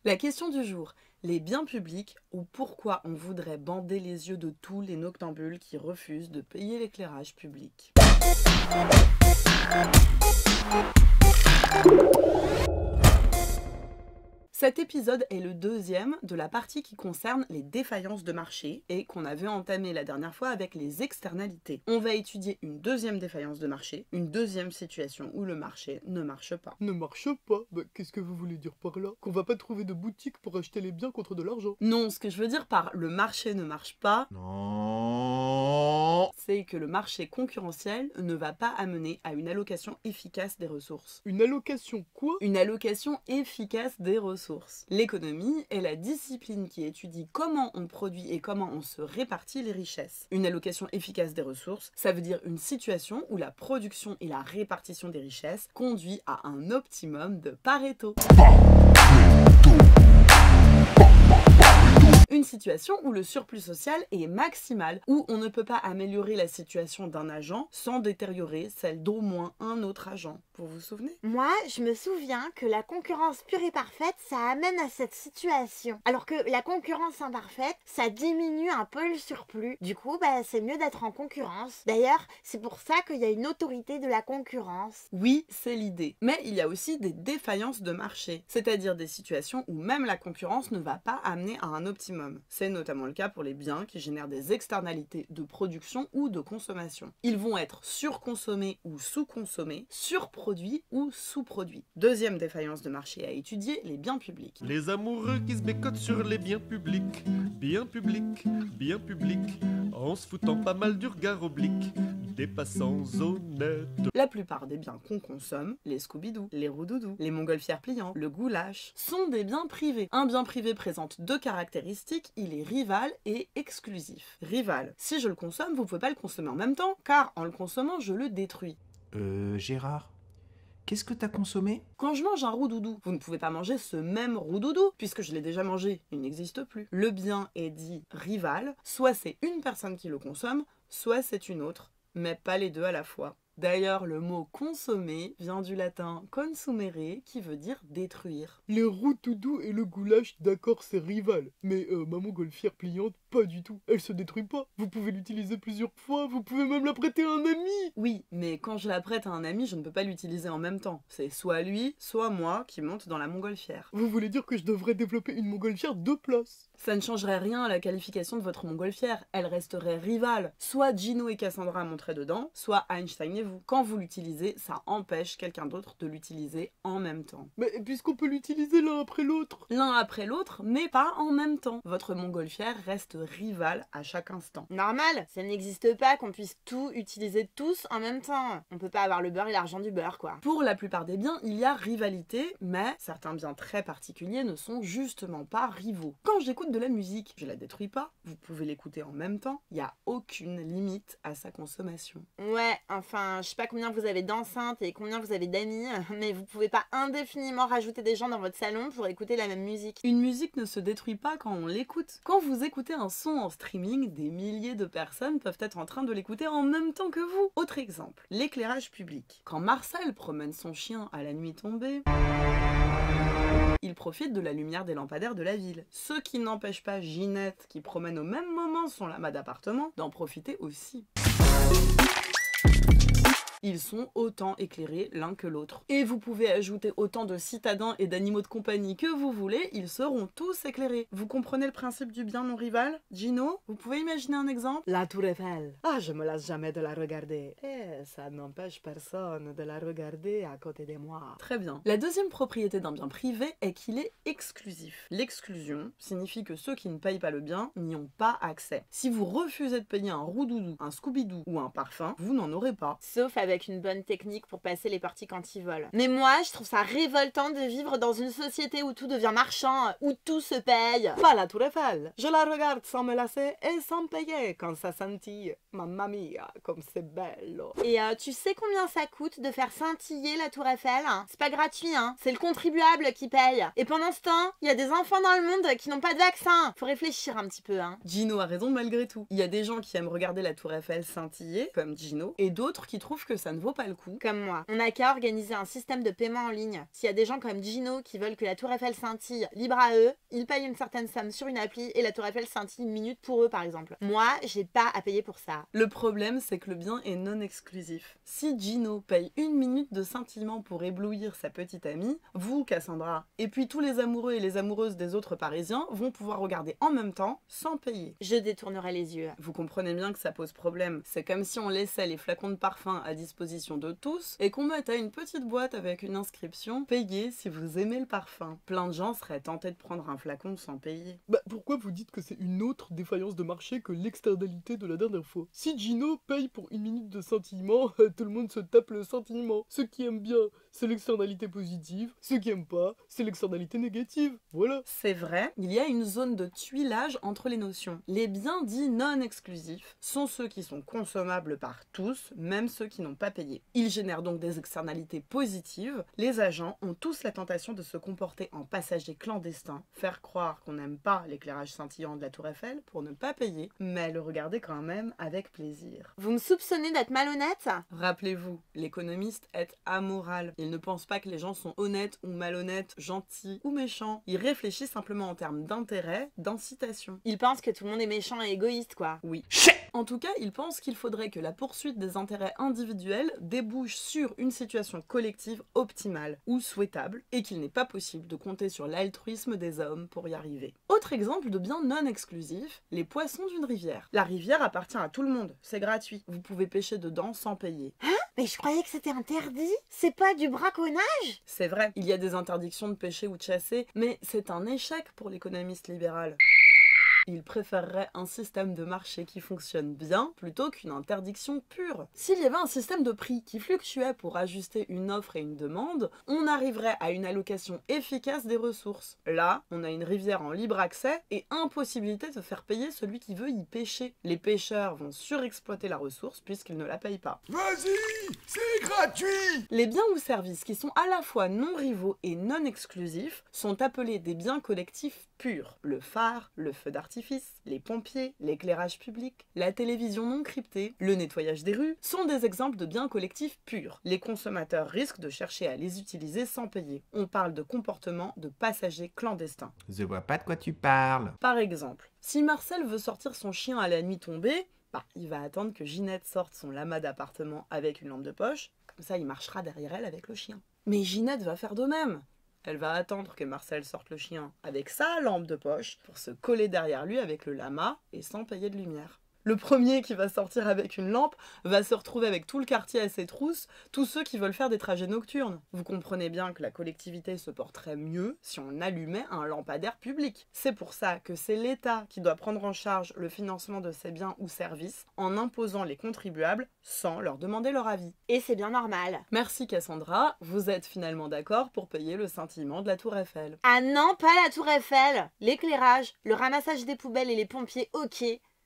La question du jour, les biens publics ou pourquoi on voudrait bander les yeux de tous les noctambules qui refusent de payer l'éclairage public. Cet épisode est le deuxième de la partie qui concerne les défaillances de marché et qu'on avait entamé la dernière fois avec les externalités. On va étudier une deuxième défaillance de marché, une deuxième situation où le marché ne marche pas. Ne marche pas? Bah, qu'est-ce que vous voulez dire par là? Qu'on va pas trouver de boutique pour acheter les biens contre de l'argent? Non, ce que je veux dire par le marché ne marche pas, Non. c'est que le marché concurrentiel ne va pas amener à une allocation efficace des ressources. Une allocation quoi? Une allocation efficace des ressources. L'économie est la discipline qui étudie comment on produit et comment on se répartit les richesses. Une allocation efficace des ressources, ça veut dire une situation où la production et la répartition des richesses conduit à un optimum de Pareto. Une situation où le surplus social est maximal, où on ne peut pas améliorer la situation d'un agent sans détériorer celle d'au moins un autre agent. Vous vous souvenez? Moi, je me souviens que la concurrence pure et parfaite, ça amène à cette situation. Alors que la concurrence imparfaite, ça diminue un peu le surplus. Du coup, c'est mieux d'être en concurrence. D'ailleurs, c'est pour ça qu'il y a une autorité de la concurrence. Oui, c'est l'idée. Mais il y a aussi des défaillances de marché, c'est-à-dire des situations où même la concurrence ne va pas amener à un optimum. C'est notamment le cas pour les biens qui génèrent des externalités de production ou de consommation. Ils vont être surconsommés ou sous-consommés, surproduits ou sous-produits. Deuxième défaillance de marché à étudier, les biens publics. Les amoureux qui se bécotent sur les biens publics, en se foutant pas mal du regard oblique des passants honnêtes. La plupart des biens qu'on consomme, les Scooby-Doo, les Roudoudou, les montgolfières pliants, le goulash, sont des biens privés. Un bien privé présente deux caractéristiques, il est rival et exclusif. Rival, si je le consomme, vous pouvez pas le consommer en même temps, car en le consommant, je le détruis. Gérard, qu'est-ce que t'as consommé? Quand je mange un Roudoudou, vous ne pouvez pas manger ce même Roudoudou, puisque je l'ai déjà mangé, il n'existe plus. Le bien est dit rival, soit c'est une personne qui le consomme, soit c'est une autre, mais pas les deux à la fois. D'ailleurs, le mot consommer vient du latin consumere, qui veut dire détruire. Les Roudoudou et le goulash, d'accord, c'est rival. Mais ma montgolfière pliante, pas du tout. Elle se détruit pas. Vous pouvez l'utiliser plusieurs fois, vous pouvez même la prêter à un ami. Oui, mais quand je la prête à un ami, je ne peux pas l'utiliser en même temps. C'est soit lui, soit moi qui monte dans la montgolfière. Vous voulez dire que je devrais développer une montgolfière de place? Ça ne changerait rien à la qualification de votre montgolfière. Elle resterait rivale. Soit Gino et Cassandra monteraient dedans, soit Einstein et vous. Quand vous l'utilisez, ça empêche quelqu'un d'autre de l'utiliser en même temps. Mais puisqu'on peut l'utiliser l'un après l'autre. L'un après l'autre, mais pas en même temps. Votre montgolfière reste rivale à chaque instant. Normal, ça n'existe pas qu'on puisse tout utiliser tous en même temps. On peut pas avoir le beurre et l'argent du beurre, quoi. Pour la plupart des biens, il y a rivalité, mais certains biens très particuliers ne sont justement pas rivaux. Quand j'écoute de la musique, je la détruis pas, vous pouvez l'écouter en même temps, il n'y a aucune limite à sa consommation. Ouais, enfin, je sais pas combien vous avez d'enceintes et combien vous avez d'amis, mais vous pouvez pas indéfiniment rajouter des gens dans votre salon pour écouter la même musique. Une musique ne se détruit pas quand on l'écoute. Quand vous écoutez un son en streaming, des milliers de personnes peuvent être en train de l'écouter en même temps que vous. Autre exemple, l'éclairage public. Quand Marcel promène son chien à la nuit tombée, il profite de la lumière des lampadaires de la ville. Ce qui n'empêche pas Ginette, qui promène au même moment son lama d'appartement, d'en profiter aussi. Ils sont autant éclairés l'un que l'autre. Et vous pouvez ajouter autant de citadins et d'animaux de compagnie que vous voulez, ils seront tous éclairés. Vous comprenez le principe du bien non rival? Gino, vous pouvez imaginer un exemple? La tour Eiffel. Ah, je me lasse jamais de la regarder. Et ça n'empêche personne de la regarder à côté de moi. Très bien. La deuxième propriété d'un bien privé est qu'il est exclusif. L'exclusion signifie que ceux qui ne payent pas le bien n'y ont pas accès. Si vous refusez de payer un Roudoudou, un Scooby-Doo ou un parfum, vous n'en aurez pas. Sauf avec une bonne technique pour passer les parties quand ils volent. Mais moi, je trouve ça révoltant de vivre dans une société où tout devient marchand, où tout se paye. Pas la tour Eiffel. Je la regarde sans me lasser et sans payer quand ça scintille. Mamma mia, comme c'est bello. Et tu sais combien ça coûte de faire scintiller la tour Eiffel? C'est pas gratuit, hein. C'est le contribuable qui paye. Et pendant ce temps, il y a des enfants dans le monde qui n'ont pas de vaccin. Faut réfléchir un petit peu, hein. Gino a raison malgré tout. Il y a des gens qui aiment regarder la tour Eiffel scintiller, comme Gino, et d'autres qui trouvent que ça ne vaut pas le coup. Comme moi. On n'a qu'à organiser un système de paiement en ligne. S'il y a des gens comme Gino qui veulent que la Tour Eiffel scintille, libre à eux, ils payent une certaine somme sur une appli et la Tour Eiffel scintille une minute pour eux par exemple. Moi, j'ai pas à payer pour ça. Le problème, c'est que le bien est non exclusif. Si Gino paye 1 minute de scintillement pour éblouir sa petite amie, vous, Cassandra, et puis tous les amoureux et les amoureuses des autres Parisiens vont pouvoir regarder en même temps sans payer. Je détournerai les yeux. Vous comprenez bien que ça pose problème. C'est comme si on laissait les flacons de parfum à disposition de tous et qu'on mettait une petite boîte avec une inscription « Payez si vous aimez le parfum ». Plein de gens seraient tentés de prendre un flacon sans payer. Bah pourquoi vous dites que c'est une autre défaillance de marché que l'externalité de la dernière fois? Si Gino paye pour 1 minute de scintillement, tout le monde se tape le scintillement. Ceux qui aiment bien, c'est l'externalité positive. Ceux qui aiment pas, c'est l'externalité négative. Voilà. C'est vrai, il y a une zone de tuilage entre les notions. Les biens dits non exclusifs sont ceux qui sont consommables par tous, même ceux qui n'ont pas payé. Ils génèrent donc des externalités positives. Les agents ont tous la tentation de se comporter en passagers clandestins, faire croire qu'on n'aime pas l'éclairage scintillant de la Tour Eiffel pour ne pas payer, mais le regarder quand même avec plaisir. Vous me soupçonnez d'être malhonnête? Rappelez-vous, l'économiste est amoral. Il ne pense pas que les gens sont honnêtes ou malhonnêtes, gentils ou méchants. Il réfléchit simplement en termes d'intérêt, d'incitation. Il pense que tout le monde est méchant et égoïste, quoi. Oui. En tout cas, il pense qu'il faudrait que la poursuite des intérêts individuels débouche sur une situation collective optimale ou souhaitable et qu'il n'est pas possible de compter sur l'altruisme des hommes pour y arriver. Autre exemple de bien non exclusif, les poissons d'une rivière. La rivière appartient à tout le monde, c'est gratuit. Vous pouvez pêcher dedans sans payer. Mais je croyais que c'était interdit. C'est pas du braconnage? C'est vrai, il y a des interdictions de pêcher ou de chasser, mais c'est un échec pour l'économiste libéral. Il préférerait un système de marché qui fonctionne bien plutôt qu'une interdiction pure. S'il y avait un système de prix qui fluctuait pour ajuster une offre et une demande, on arriverait à une allocation efficace des ressources. Là, on a une rivière en libre accès et impossibilité de faire payer celui qui veut y pêcher. Les pêcheurs vont surexploiter la ressource puisqu'ils ne la payent pas. Vas-y, c'est gratuit! Les biens ou services qui sont à la fois non rivaux et non exclusifs sont appelés des biens collectifs purs. Le phare, le feu d'artifice, les pompiers, l'éclairage public, la télévision non cryptée, le nettoyage des rues sont des exemples de biens collectifs purs. Les consommateurs risquent de chercher à les utiliser sans payer. On parle de comportement de passagers clandestins. Je vois pas de quoi tu parles. Par exemple, si Marcel veut sortir son chien à la nuit tombée, il va attendre que Ginette sorte son lama d'appartement avec une lampe de poche, comme ça il marchera derrière elle avec le chien. Mais Ginette va faire de même. Elle va attendre que Marcel sorte le chien avec sa lampe de poche pour se coller derrière lui avec le lama et sans payer de lumière. Le premier qui va sortir avec une lampe va se retrouver avec tout le quartier à ses trousses, tous ceux qui veulent faire des trajets nocturnes. Vous comprenez bien que la collectivité se porterait mieux si on allumait un lampadaire public. C'est pour ça que c'est l'État qui doit prendre en charge le financement de ces biens ou services en imposant les contribuables sans leur demander leur avis. Et c'est bien normal. Merci Cassandra, vous êtes finalement d'accord pour payer le scintillement de la Tour Eiffel. Ah non, pas la Tour Eiffel! L'éclairage, le ramassage des poubelles et les pompiers, ok.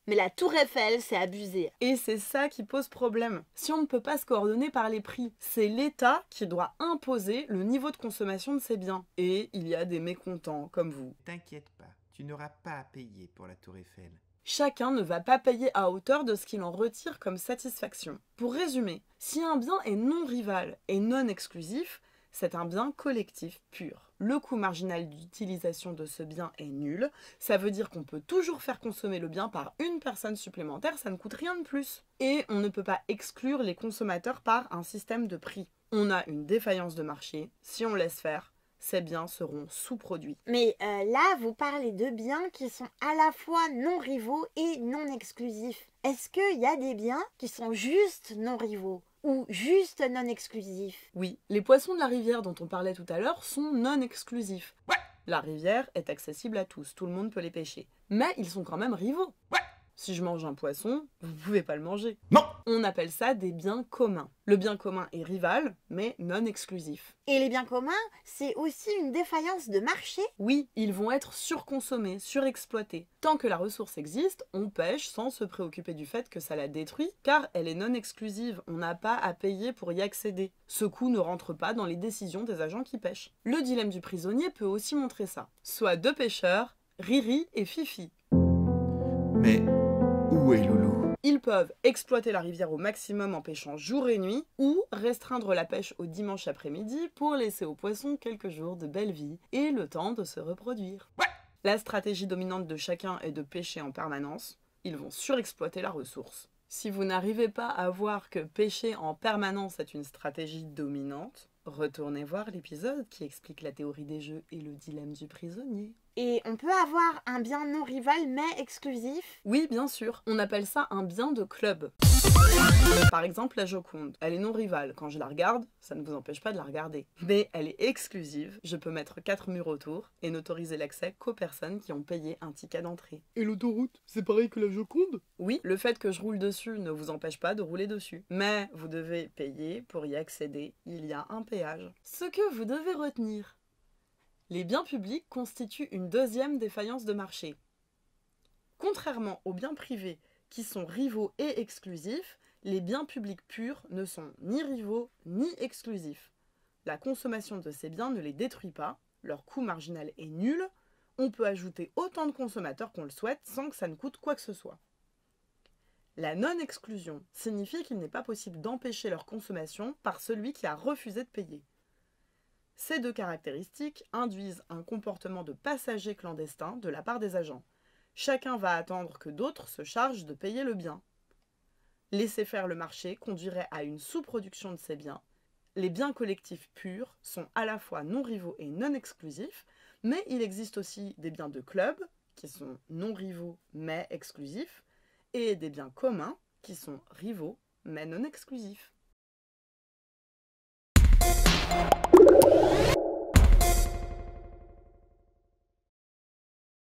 Mais la Tour Eiffel, c'est abusé. Et c'est ça qui pose problème. Si on ne peut pas se coordonner par les prix, c'est l'État qui doit imposer le niveau de consommation de ces biens. Et il y a des mécontents comme vous. T'inquiète pas, tu n'auras pas à payer pour la Tour Eiffel. Chacun ne va pas payer à hauteur de ce qu'il en retire comme satisfaction. Pour résumer, si un bien est non rival et non exclusif, c'est un bien collectif pur. Le coût marginal d'utilisation de ce bien est nul. Ça veut dire qu'on peut toujours faire consommer le bien par une personne supplémentaire, ça ne coûte rien de plus. Et on ne peut pas exclure les consommateurs par un système de prix. On a une défaillance de marché. Si on laisse faire, ces biens seront sous-produits. Mais là, vous parlez de biens qui sont à la fois non rivaux et non exclusifs. Est-ce qu'il y a des biens qui sont juste non rivaux ? Ou juste non exclusifs? Oui, les poissons de la rivière dont on parlait tout à l'heure sont non exclusifs. Ouais. La rivière est accessible à tous, tout le monde peut les pêcher. Mais ils sont quand même rivaux. Ouais. Si je mange un poisson, vous pouvez pas le manger. Non. On appelle ça des biens communs. Le bien commun est rival, mais non exclusif. Et les biens communs, c'est aussi une défaillance de marché? Oui, ils vont être surconsommés, surexploités. Tant que la ressource existe, on pêche sans se préoccuper du fait que ça la détruit, car elle est non exclusive, on n'a pas à payer pour y accéder. Ce coût ne rentre pas dans les décisions des agents qui pêchent. Le dilemme du prisonnier peut aussi montrer ça. Soit deux pêcheurs, Riri et Fifi. Mais où est Loulou? Ils peuvent exploiter la rivière au maximum en pêchant jour et nuit, ou restreindre la pêche au dimanche après-midi pour laisser aux poissons quelques jours de belle vie et le temps de se reproduire. La stratégie dominante de chacun est de pêcher en permanence. Ils vont surexploiter la ressource. Si vous n'arrivez pas à voir que pêcher en permanence est une stratégie dominante, retournez voir l'épisode qui explique la théorie des jeux et le dilemme du prisonnier. Et on peut avoir un bien non rival mais exclusif? Oui, bien sûr. On appelle ça un bien de club. Par exemple, la Joconde. Elle est non rivale. Quand je la regarde, ça ne vous empêche pas de la regarder. Mais elle est exclusive. Je peux mettre 4 murs autour et n'autoriser l'accès qu'aux personnes qui ont payé un ticket d'entrée. Et l'autoroute, c'est pareil que la Joconde? Oui, le fait que je roule dessus ne vous empêche pas de rouler dessus. Mais vous devez payer pour y accéder. Il y a un péage. Ce que vous devez retenir. Les biens publics constituent une deuxième défaillance de marché. Contrairement aux biens privés qui sont rivaux et exclusifs, les biens publics purs ne sont ni rivaux ni exclusifs. La consommation de ces biens ne les détruit pas, leur coût marginal est nul, on peut ajouter autant de consommateurs qu'on le souhaite sans que ça ne coûte quoi que ce soit. La non-exclusion signifie qu'il n'est pas possible d'empêcher leur consommation par celui qui a refusé de payer. Ces deux caractéristiques induisent un comportement de passager clandestin de la part des agents. Chacun va attendre que d'autres se chargent de payer le bien. Laisser faire le marché conduirait à une sous-production de ces biens. Les biens collectifs purs sont à la fois non rivaux et non exclusifs, mais il existe aussi des biens de club, qui sont non rivaux mais exclusifs, et des biens communs, qui sont rivaux mais non exclusifs.